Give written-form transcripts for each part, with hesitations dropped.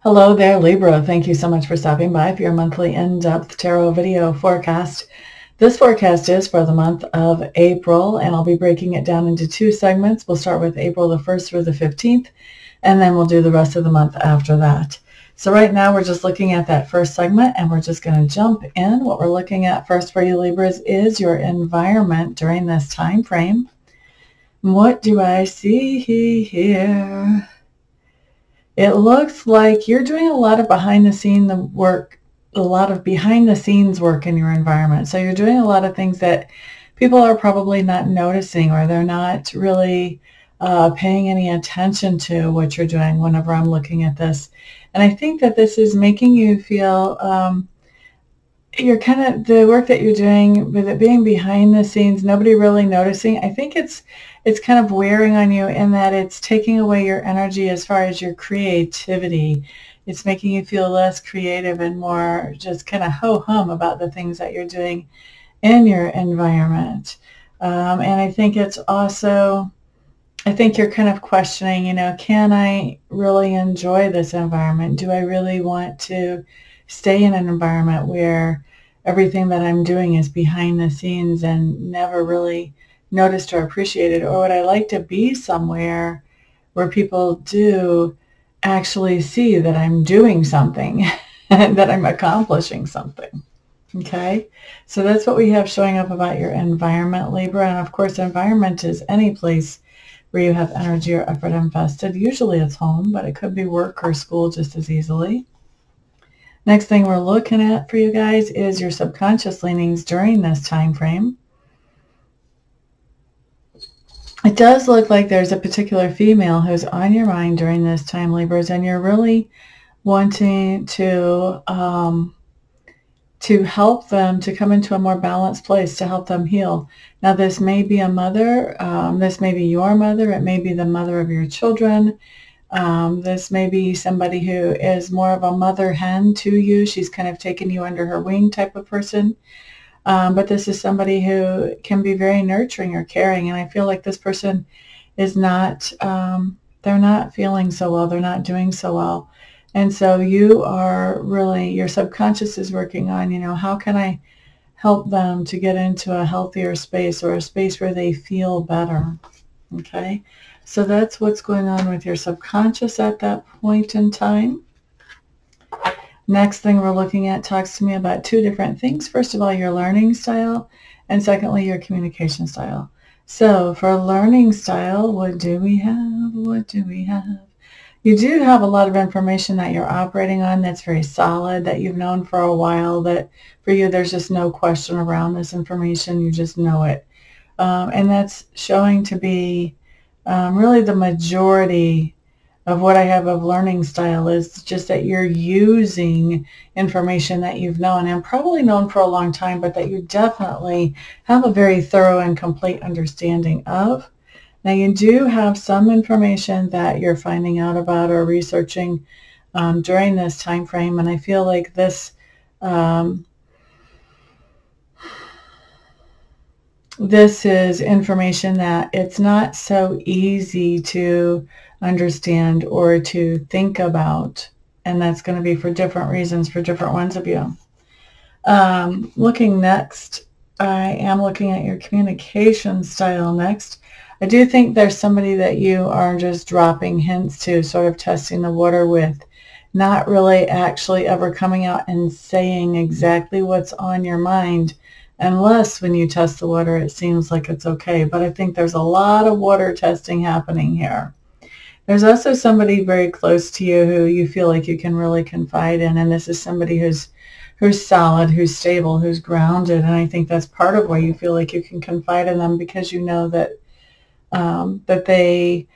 Hello there, Libra. Thank you so much for stopping by for your monthly in-depth tarot video forecast. This forecast is for the month of April, and I'll be breaking it down into two segments. We'll start with April the 1st through the 15th, and then we'll do the rest of the month after that. So right now we're just looking at that first segment, and we're just going to jump in. What we're looking at first for you, Libras, is your environment during this time frame. What do I see here? It looks like you're doing a lot of behind the scenes work in your environment. So you're doing a lot of things that people are probably not noticing, or they're not really paying any attention to what you're doing whenever I'm looking at this. And I think that this is making you feel you're kind of, the work that you're doing with it being behind the scenes, nobody really noticing. I think it's kind of wearing on you in that it's taking away your energy as far as your creativity. It's making you feel less creative and more just kind of ho-hum about the things that you're doing in your environment. And I think it's also, I think you're kind of questioning, can I really enjoy this environment? Do I really want to stay in an environment where everything that I'm doing is behind the scenes and never really noticed or appreciated? Or would I like to be somewhere where people do actually see that I'm doing something and that I'm accomplishing something? Okay, so that's what we have showing up about your environment, Libra. And of course, environment is any place where you have energy or effort invested. Usually it's home, but it could be work or school just as easily. Next thing we're looking at for you guys is your subconscious leanings during this time frame. It does look like there's a particular female who's on your mind during this time, Libras, and you're really wanting to help them to come into a more balanced place, to help them heal. Now, this may be a mother. This may be your mother. It may be the mother of your children. This may be somebody who is more of a mother hen to you. She's kind of taken you under her wing type of person. But this is somebody who can be very nurturing or caring. And I feel like this person is not, they're not feeling so well. They're not doing so well. And so you are really, your subconscious is working on, how can I help them to get into a healthier space, or a space where they feel better? Okay. So that's what's going on with your subconscious at that point in time. Next thing we're looking at talks to me about two different things. First of all, your learning style, and secondly, your communication style. So for learning style, what do we have? What do we have? You do have a lot of information that you're operating on that's very solid, that you've known for a while, that for you there's just no question around this information. You just know it. And that's showing to be really the majority of what I have of learning style is just that you're using information that you've known and probably known for a long time, but that you definitely have a very thorough and complete understanding of. Now, you do have some information that you're finding out about or researching during this time frame, and I feel like this this is information that it's not so easy to understand or to think about, and that's going to be for different reasons for different ones of you. Looking next, I am looking at your communication style next. I do think there's somebody that you are just dropping hints to, sort of testing the water with, not really actually ever coming out and saying exactly what's on your mind, unless when you test the water it seems like it's okay. But I think there's a lot of water testing happening here. There's also somebody very close to you who you feel like you can really confide in, and this is somebody who's solid, who's stable, who's grounded. And I think that's part of why you feel like you can confide in them, because you know that they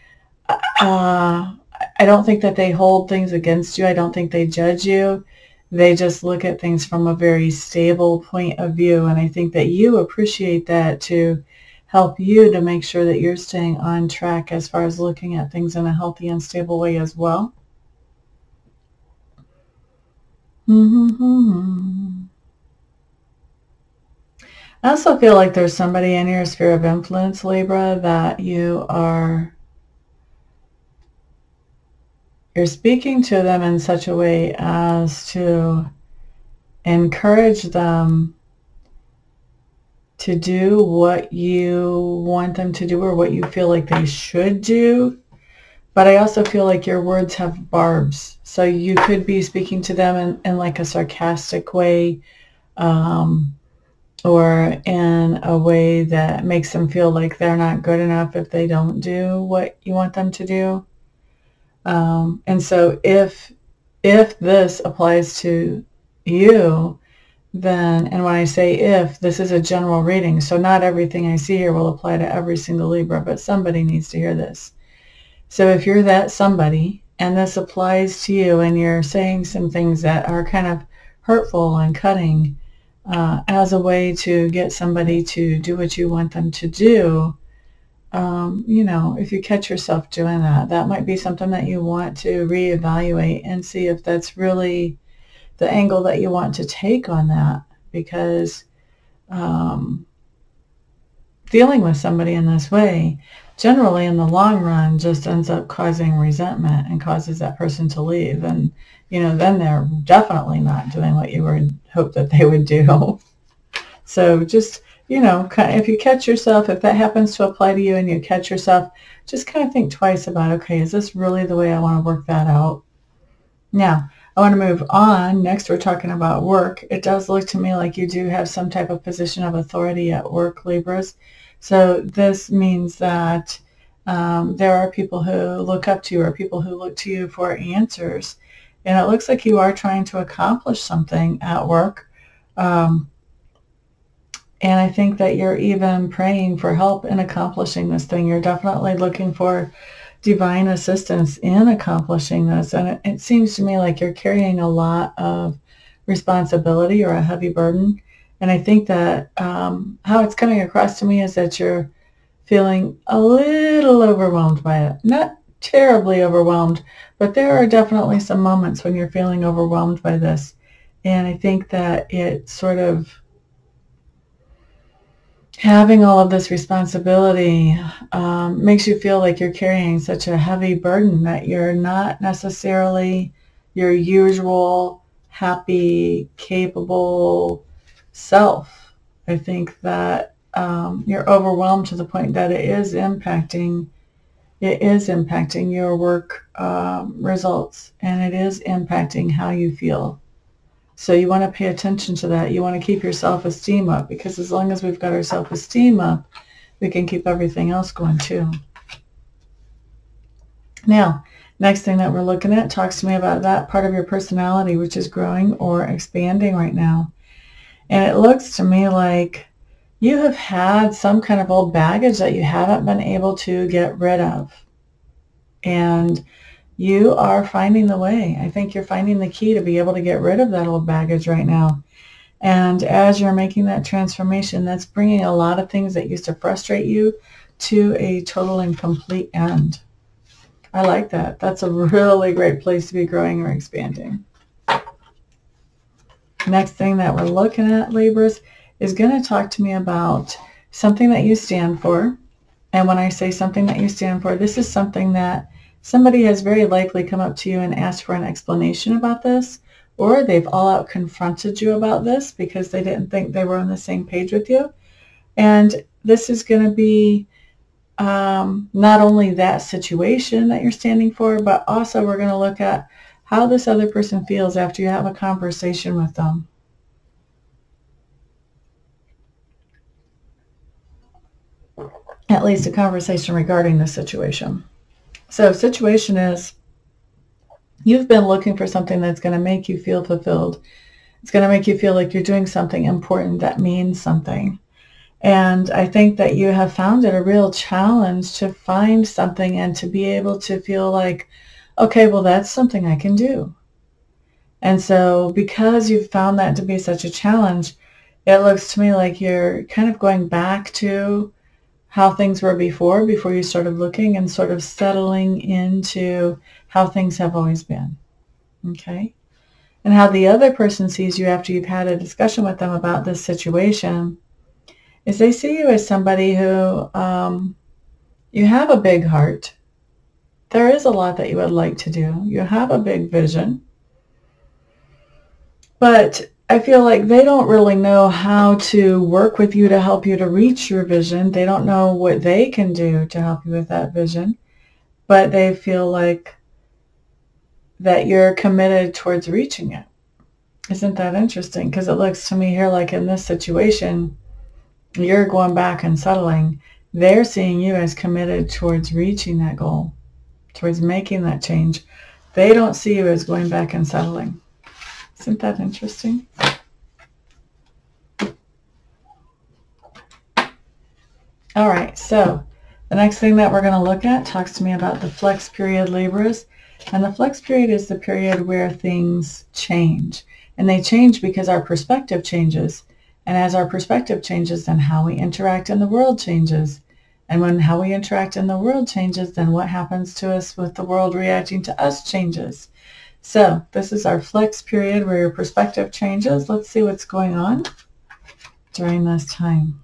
I don't think that they hold things against you. I don't think they judge you. They just look at things from a very stable point of view, and I think that you appreciate that to help you to make sure that you're staying on track as far as looking at things in a healthy and stable way as well. I also feel like there's somebody in your sphere of influence, Libra, that you are you're speaking to them in such a way as to encourage them to do what you want them to do or what you feel like they should do. But I also feel like your words have barbs. So you could be speaking to them in like a sarcastic way, or in a way that makes them feel like they're not good enough if they don't do what you want them to do. And so if this applies to you, then, and when I say if, this is a general reading, so not everything I see here will apply to every single Libra, but somebody needs to hear this. So if you're that somebody, and this applies to you, and you're saying some things that are kind of hurtful and cutting, as a way to get somebody to do what you want them to do, you know, if you catch yourself doing that, that might be something that you want to reevaluate and see if that's really the angle that you want to take on that, because dealing with somebody in this way generally in the long run just ends up causing resentment and causes that person to leave, and you know, then they're definitely not doing what you would hope that they would do. So just, you know, if you catch yourself, if that happens to apply to you and you catch yourself, just kind of think twice about, okay, is this really the way I want to work that out? Now, I want to move on. Next, we're talking about work. It does look to me like you do have some type of position of authority at work, Libras. So this means that there are people who look up to you, or people who look to you for answers. And it looks like you are trying to accomplish something at work. And I think that you're even praying for help in accomplishing this thing. You're definitely looking for divine assistance in accomplishing this. And it seems to me like you're carrying a lot of responsibility or a heavy burden. And I think that how it's coming across to me is that you're feeling a little overwhelmed by it. Not terribly overwhelmed, but there are definitely some moments when you're feeling overwhelmed by this. And I think that it sort of, having all of this responsibility makes you feel like you're carrying such a heavy burden that you're not necessarily your usual happy, capable self. I think that you're overwhelmed to the point that it is impacting your work results, and it is impacting how you feel. So you want to pay attention to that. You want to keep your self-esteem up, because as long as we've got our self-esteem up, we can keep everything else going too. Now, next thing that we're looking at talks to me about that part of your personality which is growing or expanding right now. And it looks to me like you have had some kind of old baggage that you haven't been able to get rid of. And you are finding the way. I think you're finding the key to be able to get rid of that old baggage right now. And as you're making that transformation, that's bringing a lot of things that used to frustrate you to a total and complete end. I like that. That's a really great place to be growing or expanding. Next thing that we're looking at, Libras, is going to talk to me about something that you stand for. And when I say something that you stand for, this is something that somebody has very likely come up to you and asked for an explanation about this, or they've all out confronted you about this because they didn't think they were on the same page with you. And this is going to be not only that situation that you're standing for, but also we're going to look at how this other person feels after you have a conversation with them. At least a conversation regarding the situation. So situation is, you've been looking for something that's going to make you feel fulfilled. It's going to make you feel like you're doing something important that means something. And I think that you have found it a real challenge to find something and to be able to feel like, okay, well, that's something I can do. And so because you've found that to be such a challenge, it looks to me like you're kind of going back to how things were before you started looking, and sort of settling into how things have always been. Okay? And how the other person sees you after you've had a discussion with them about this situation is they see you as somebody who, you have a big heart. There is a lot that you would like to do. You have a big vision. But I feel like they don't really know how to work with you to help you to reach your vision. They don't know what they can do to help you with that vision. But they feel like that you're committed towards reaching it. Isn't that interesting? Because it looks to me here like in this situation, you're going back and settling. They're seeing you as committed towards reaching that goal, towards making that change. They don't see you as going back and settling. Isn't that interesting? All right, so the next thing that we're going to look at talks to me about the flex period, Libras. And the flex period is the period where things change. And they change because our perspective changes. And as our perspective changes, then how we interact in the world changes. And when how we interact in the world changes, then what happens to us with the world reacting to us changes. So this is our flex period where your perspective changes. Let's see what's going on during this time.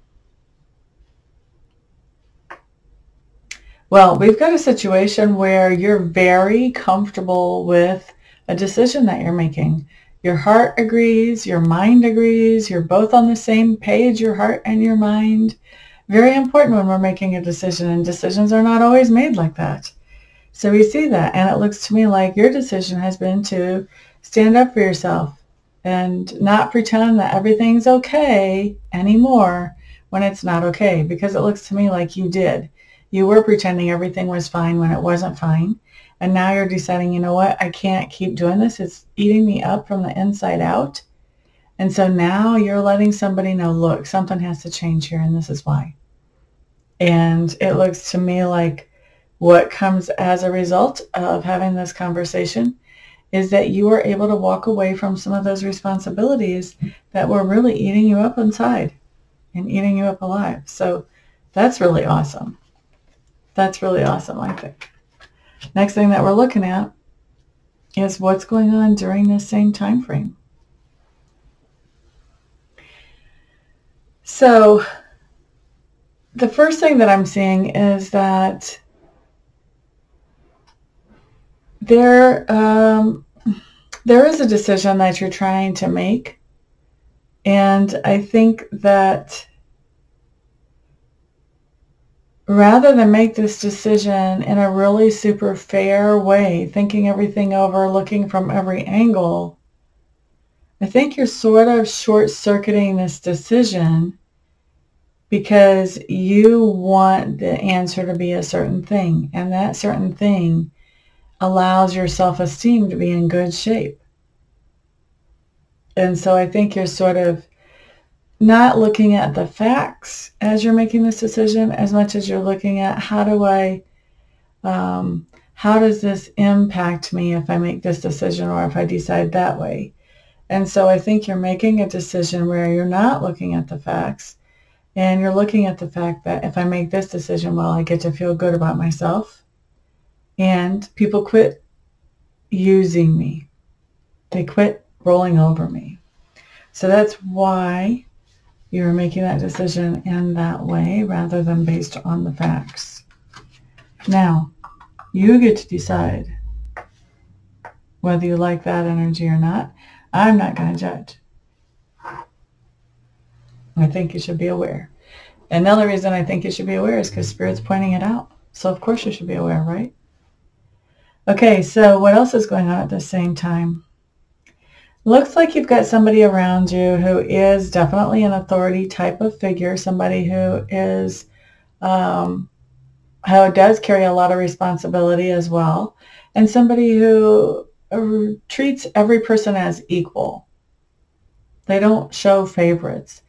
Well, we've got a situation where you're very comfortable with a decision that you're making. Your heart agrees, your mind agrees, you're both on the same page, your heart and your mind. Very important when we're making a decision, and decisions are not always made like that. So we see that, and it looks to me like your decision has been to stand up for yourself and not pretend that everything's okay anymore when it's not okay, because it looks to me like you did. You were pretending everything was fine when it wasn't fine. And now you're deciding, you know what, I can't keep doing this. It's eating me up from the inside out. And so now you're letting somebody know, look, something has to change here, and this is why. And it looks to me like what comes as a result of having this conversation is that you are able to walk away from some of those responsibilities that were really eating you up inside and eating you up alive. So that's really awesome. That's really awesome, I think. Next thing that we're looking at is what's going on during this same time frame. So the first thing that I'm seeing is that there is a decision that you're trying to make. And I think that rather than make this decision in a really super fair way, thinking everything over, looking from every angle, I think you're sort of short-circuiting this decision because you want the answer to be a certain thing, and that certain thing allows your self-esteem to be in good shape. And so I think you're sort of not looking at the facts as you're making this decision as much as you're looking at how does this impact me if I make this decision or if I decide that way. And so I think you're making a decision where you're not looking at the facts, and you're looking at the fact that if I make this decision, well, I get to feel good about myself, and people quit using me. They quit rolling over me. So that's why you're making that decision in that way rather than based on the facts. Now, you get to decide whether you like that energy or not. I'm not going to judge. I think you should be aware. And the other reason I think you should be aware is because Spirit's pointing it out. So of course you should be aware, right? Okay, so what else is going on at the same time? Looks like you've got somebody around you who is definitely an authority type of figure, somebody who is, who does carry a lot of responsibility as well, and somebody who treats every person as equal. They don't show favorites.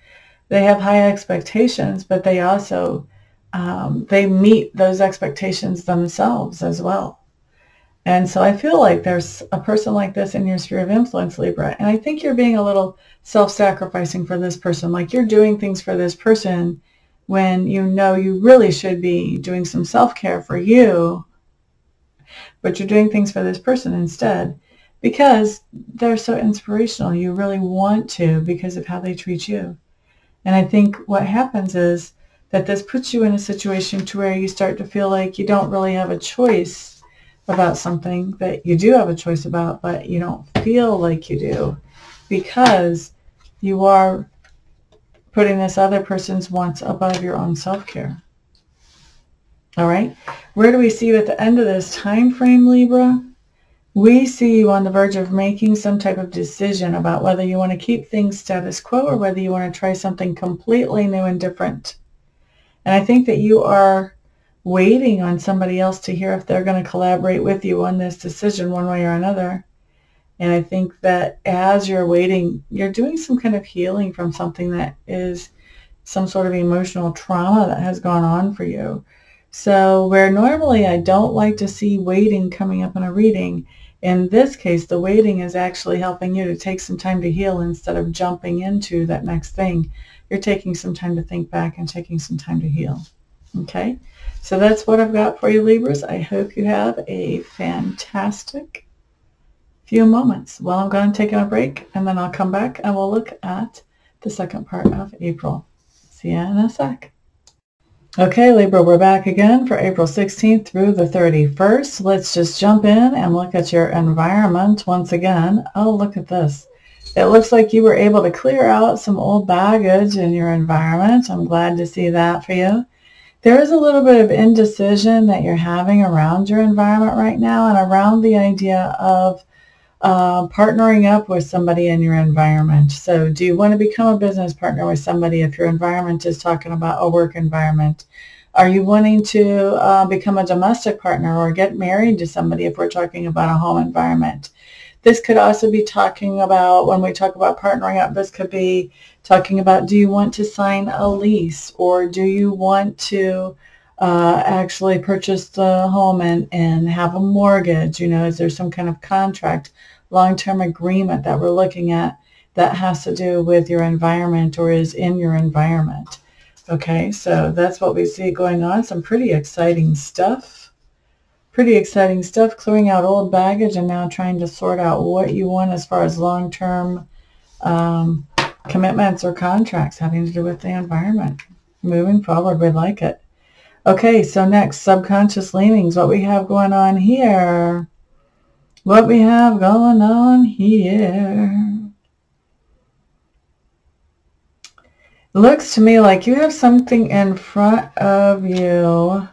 They have high expectations, but they also, they meet those expectations themselves as well. And so I feel like there's a person like this in your sphere of influence, Libra. And I think you're being a little self-sacrificing for this person. Like you're doing things for this person when you know you really should be doing some self-care for you. But you're doing things for this person instead because they're so inspirational. You really want to because of how they treat you. And I think what happens is that this puts you in a situation to where you start to feel like you don't really have a choice about something that you do have a choice about, but you don't feel like you do because you are putting this other person's wants above your own self-care. All right. Where do we see you at the end of this time frame, Libra? We see you on the verge of making some type of decision about whether you want to keep things status quo or whether you want to try something completely new and different. And I think that you are waiting on somebody else to hear if they're going to collaborate with you on this decision one way or another. And I think that as you're waiting, you're doing some kind of healing from something that is some sort of emotional trauma that has gone on for you. So where normally I don't like to see waiting coming up in a reading, in this case, the waiting is actually helping you to take some time to heal instead of jumping into that next thing. You're taking some time to think back and taking some time to heal. Okay, so that's what I've got for you, Libras. I hope you have a fantastic few moments. Well, I'm going to take a break, and then I'll come back and we'll look at the second part of April. See you in a sec. Okay, Libra, we're back again for April 16th through the 31st. Let's just jump in and look at your environment once again. Oh, look at this. It looks like you were able to clear out some old baggage in your environment. I'm glad to see that for you. There is a little bit of indecision that you're having around your environment right now and around the idea of partnering up with somebody in your environment. So do you want to become a business partner with somebody if your environment is talking about a work environment? Are you wanting to become a domestic partner or get married to somebody if we're talking about a home environment? This could also be talking about, when we talk about partnering up, this could be talking about, do you want to sign a lease, or do you want to actually purchase the home and have a mortgage? You know, is there some kind of contract, long-term agreement that we're looking at that has to do with your environment or is in your environment? Okay, so that's what we see going on. Some pretty exciting stuff. Pretty exciting stuff, clearing out old baggage and now trying to sort out what you want as far as long-term commitments or contracts having to do with the environment. Moving forward, we like it. Okay, so next, subconscious leanings. What we have going on here. What we have going on here. Looks to me like you have something in front of you,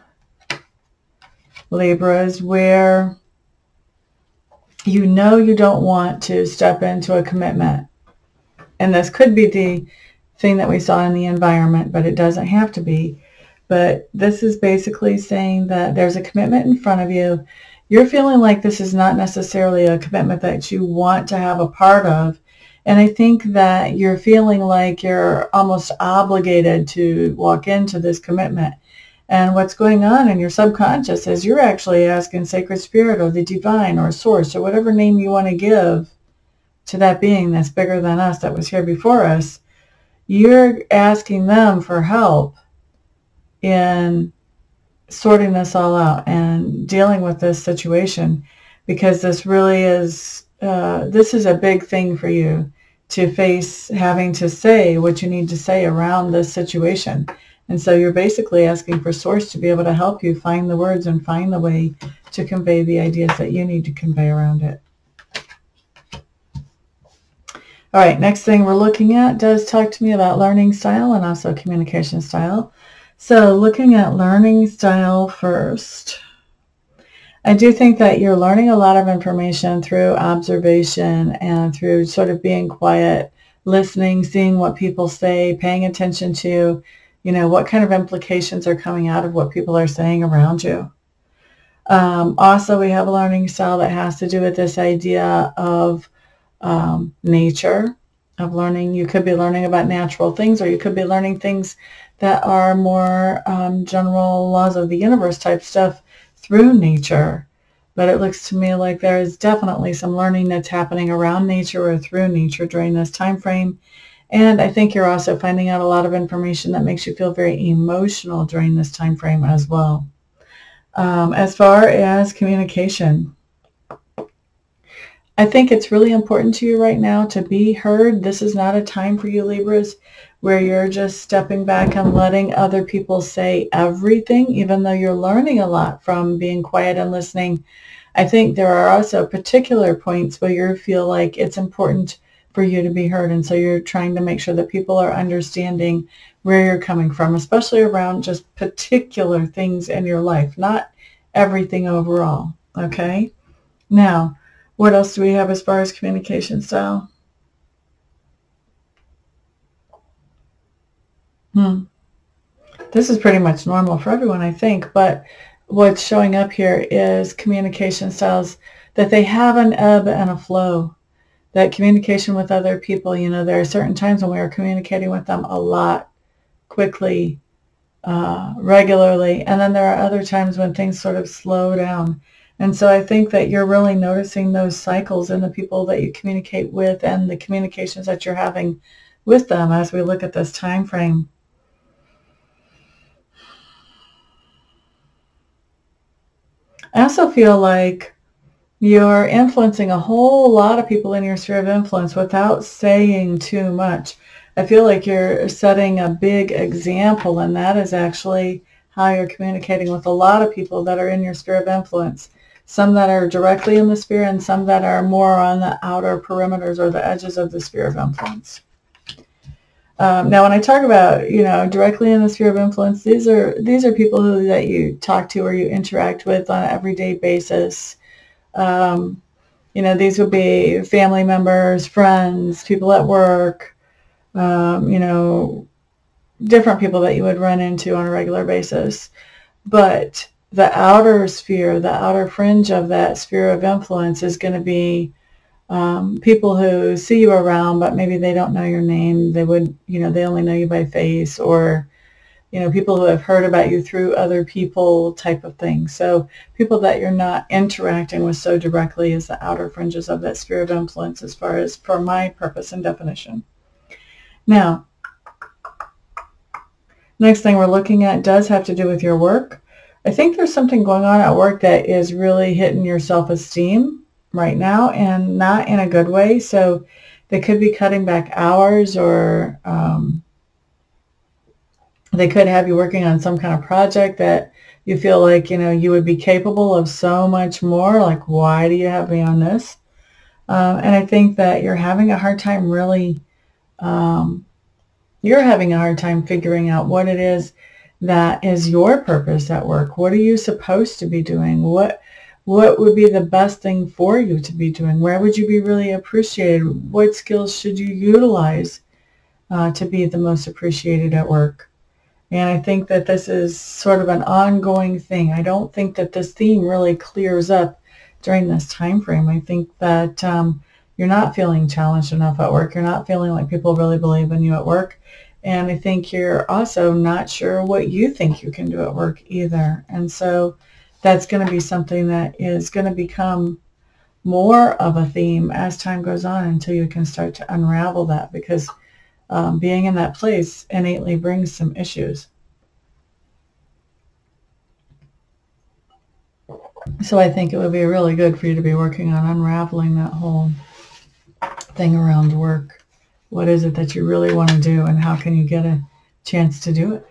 Libras, where you know you don't want to step into a commitment. And this could be the thing that we saw in the environment, but it doesn't have to be. But this is basically saying that there's a commitment in front of you. You're feeling like this is not necessarily a commitment that you want to have a part of. And I think that you're feeling like you're almost obligated to walk into this commitment. And what's going on in your subconscious is you're actually asking Sacred Spirit or the Divine or Source or whatever name you want to give to that being that's bigger than us that was here before us. You're asking them for help in sorting this all out and dealing with this situation, because this really is, this is a big thing for you to face, having to say what you need to say around this situation. And so you're basically asking for Source to be able to help you find the words and find the way to convey the ideas that you need to convey around it. All right, next thing we're looking at does talk to me about learning style and also communication style. So looking at learning style first, I do think that you're learning a lot of information through observation and through sort of being quiet, listening, seeing what people say, paying attention to, you know, what kind of implications are coming out of what people are saying around you. Also, we have a learning style that has to do with this idea of nature, of learning. You could be learning about natural things, or you could be learning things that are more general laws of the universe type stuff through nature. But it looks to me like there is definitely some learning that's happening around nature or through nature during this time frame. And I think you're also finding out a lot of information that makes you feel very emotional during this time frame as well. As far as communication, I think it's really important to you right now to be heard. This is not a time for you, Libras, where you're just stepping back and letting other people say everything, even though you're learning a lot from being quiet and listening. I think there are also particular points where you feel like it's important for you to be heard. And so you're trying to make sure that people are understanding where you're coming from, especially around just particular things in your life, not everything overall. Okay. Now, what else do we have as far as communication style? This is pretty much normal for everyone, I think, but what's showing up here is communication styles that they have an ebb and a flow. That communication with other people, there are certain times when we are communicating with them a lot, quickly, regularly, and then there are other times when things sort of slow down. And so I think that you're really noticing those cycles in the people that you communicate with and the communications that you're having with them as we look at this time frame. I also feel like you're influencing a whole lot of people in your sphere of influence without saying too much. I feel like you're setting a big example, and that is actually how you're communicating with a lot of people that are in your sphere of influence. Some that are directly in the sphere and some that are more on the outer perimeters or the edges of the sphere of influence. Now, when I talk about, directly in the sphere of influence, these are people that you talk to or you interact with on an everyday basis. These would be family members, friends, people at work, different people that you would run into on a regular basis. But the outer sphere, the outer fringe of that sphere of influence is going to be people who see you around, but maybe they don't know your name. They would, they only know you by face, or, people who have heard about you through other people type of thing. So people that you're not interacting with so directly as the outer fringes of that sphere of influence, as far as for my purpose and definition. Now, next thing we're looking at does have to do with your work. I think there's something going on at work that is really hitting your self-esteem right now, and not in a good way. So they could be cutting back hours, or they could have you working on some kind of project that you feel like, you would be capable of so much more. Like, why do you have me on this? And I think that you're having a hard time figuring out what it is that is your purpose at work. What are you supposed to be doing? What would be the best thing for you to be doing? Where would you be really appreciated? What skills should you utilize to be the most appreciated at work? And I think that this is sort of an ongoing thing. I don't think that this theme really clears up during this time frame. I think that you're not feeling challenged enough at work. You're not feeling like people really believe in you at work. And I think you're also not sure what you think you can do at work either. And so that's going to be something that is going to become more of a theme as time goes on, until you can start to unravel that, because being in that place innately brings some issues. So I think it would be really good for you to be working on unraveling that whole thing around work. What is it that you really want to do, and how can you get a chance to do it?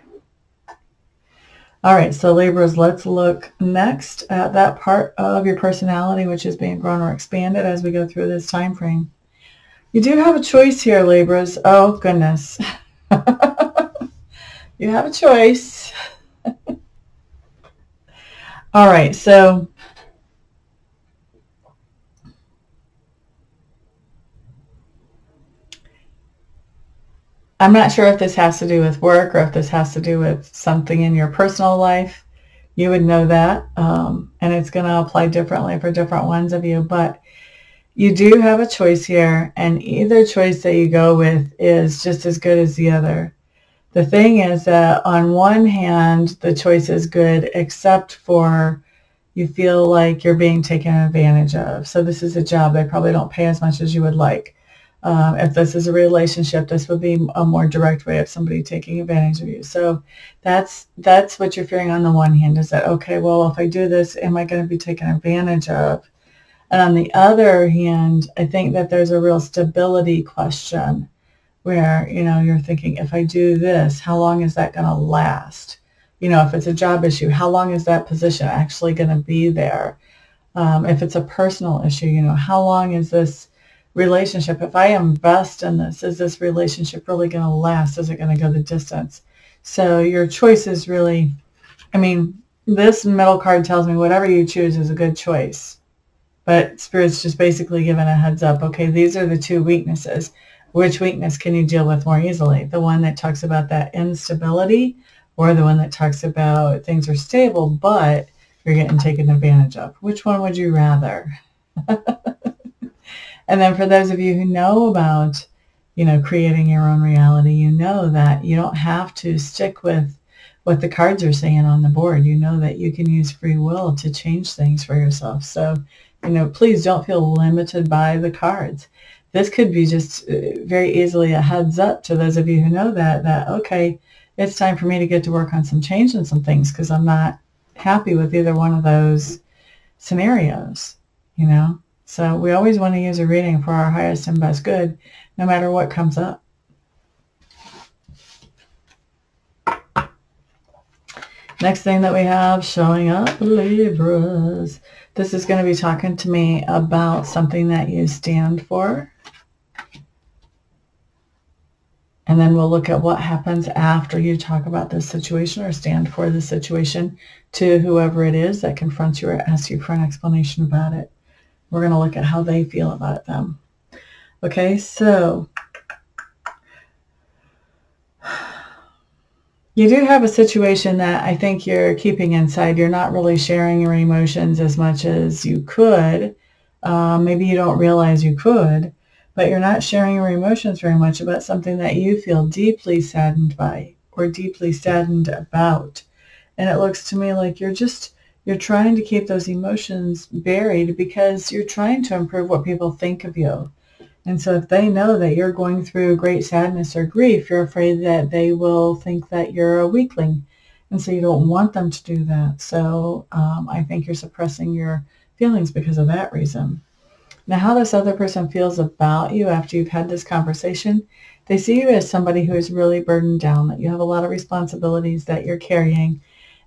All right, so Libras, let's look next at that part of your personality which is being grown or expanded as we go through this time frame. You do have a choice here, Libras. Oh, goodness. You have a choice. All right, so I'm not sure if this has to do with work or if this has to do with something in your personal life. You would know that, and it's going to apply differently for different ones of you, but you do have a choice here, and either choice that you go with is just as good as the other. The thing is that on one hand, the choice is good, except for you feel like you're being taken advantage of. So this is a job. They probably don't pay as much as you would like. If this is a relationship, this would be a more direct way of somebody taking advantage of you. So that's what you're fearing on the one hand, is that, okay, well, if I do this, am I going to be taken advantage of? And on the other hand, I think that there's a real stability question where, you're thinking, if I do this, how long is that going to last? If it's a job issue, how long is that position actually going to be there? If it's a personal issue, you know, how long is this relationship? If I invest in this, is this relationship really going to last? Is it going to go the distance? So your choice is really, I mean, this middle card tells me whatever you choose is a good choice. But Spirit's just basically given a heads up. Okay, these are the two weaknesses. Which weakness can you deal with more easily? The one that talks about that instability, or the one that talks about things are stable, but you're getting taken advantage of? Which one would you rather? And then for those of you who know about, you know, creating your own reality, you know that you don't have to stick with what the cards are saying on the board. You know that you can use free will to change things for yourself. So, you know, please don't feel limited by the cards. This could be just very easily a heads up to those of you who know that, okay, it's time for me to get to work on some change and some things because I'm not happy with either one of those scenarios, you know. So we always want to use a reading for our highest and best good, no matter what comes up. Next thing that we have showing up, Libras. This is going to be talking to me about something that you stand for. And then we'll look at what happens after you talk about this situation or stand for the situation to whoever it is that confronts you or asks you for an explanation about it. We're going to look at how they feel about it then. Okay, so you do have a situation that I think you're keeping inside. You're not really sharing your emotions as much as you could. Maybe you don't realize you could, but you're not sharing your emotions very much about something that you feel deeply saddened by or deeply saddened about. And it looks to me like you're trying to keep those emotions buried because you're trying to improve what people think of you. And so if they know that you're going through great sadness or grief, you're afraid that they will think that you're a weakling. And so you don't want them to do that. So I think you're suppressing your feelings because of that reason. Now, how this other person feels about you after you've had this conversation, they see you as somebody who is really burdened down, that you have a lot of responsibilities that you're carrying.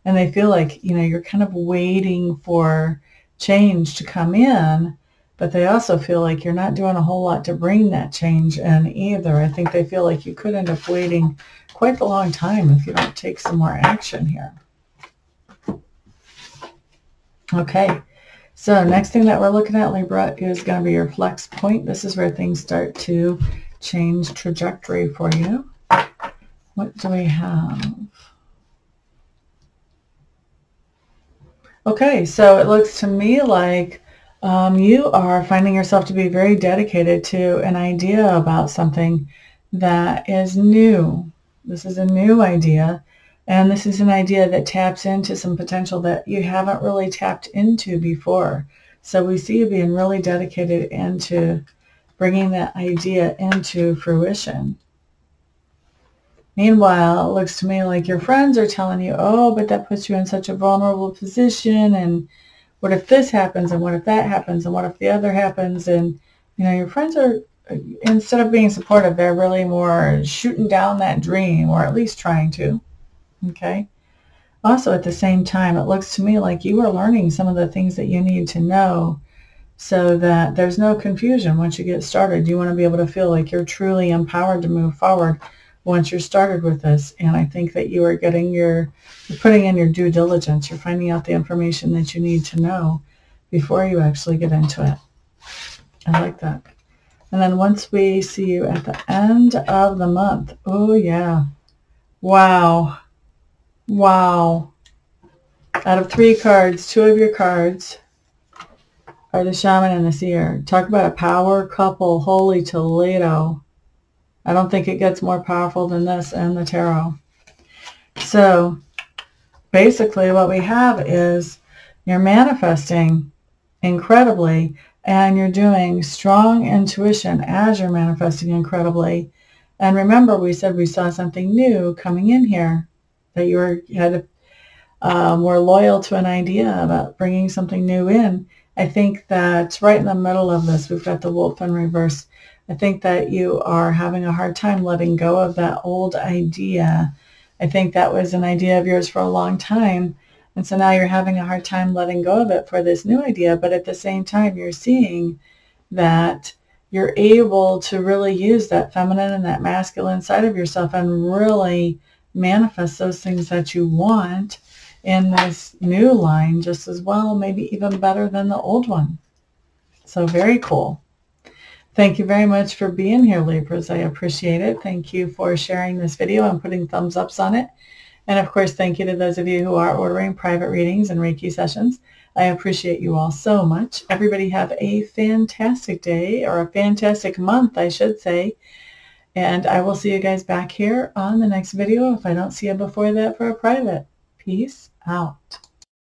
And they feel like, you know, you're kind of waiting for change to come in, but they also feel like you're not doing a whole lot to bring that change in either. I think they feel like you could end up waiting quite a long time if you don't take some more action here. Okay, so next thing that we're looking at, Libra, is going to be your flex point. This is where things start to change trajectory for you. What do we have? Okay, so it looks to me like you are finding yourself to be very dedicated to an idea about something that is new. This is a new idea, and this is an idea that taps into some potential that you haven't really tapped into before. So we see you being really dedicated into bringing that idea into fruition. Meanwhile, it looks to me like your friends are telling you, oh, but that puts you in such a vulnerable position, and what if this happens, and what if that happens, and what if the other happens? And, you know, your friends are, instead of being supportive, they're really more shooting down that dream, or at least trying to, okay? Also, at the same time, it looks to me like you are learning some of the things that you need to know so that there's no confusion once you get started. You want to be able to feel like you're truly empowered to move forward once you're started with this. And I think that you are you're putting in your due diligence. You're finding out the information that you need to know before you actually get into it. I like that. And then once we see you at the end of the month, oh yeah, wow, wow. Out of 3 cards, 2 of your cards are the Shaman and the Seer. Talk about a power couple, holy Toledo. I don't think it gets more powerful than this and the tarot. So basically what we have is you're manifesting incredibly, and you're doing strong intuition as you're manifesting incredibly. And remember, we said we saw something new coming in here, that you were loyal to an idea about bringing something new in. I think that right in the middle of this, we've got the Wolf in reverse. I think that you are having a hard time letting go of that old idea. I think that was an idea of yours for a long time, And so now you're having a hard time letting go of it for this new idea, but at the same time, you're seeing that you're able to really use that feminine and that masculine side of yourself and really manifest those things that you want in this new line just as well, maybe even better than the old one. So very cool. Thank you very much for being here, Libras. I appreciate it. Thank you for sharing this video and putting thumbs ups on it. And of course, thank you to those of you who are ordering private readings and Reiki sessions. I appreciate you all so much. Everybody have a fantastic day, or a fantastic month, I should say. And I will see you guys back here on the next video if I don't see you before that for a private. Peace out.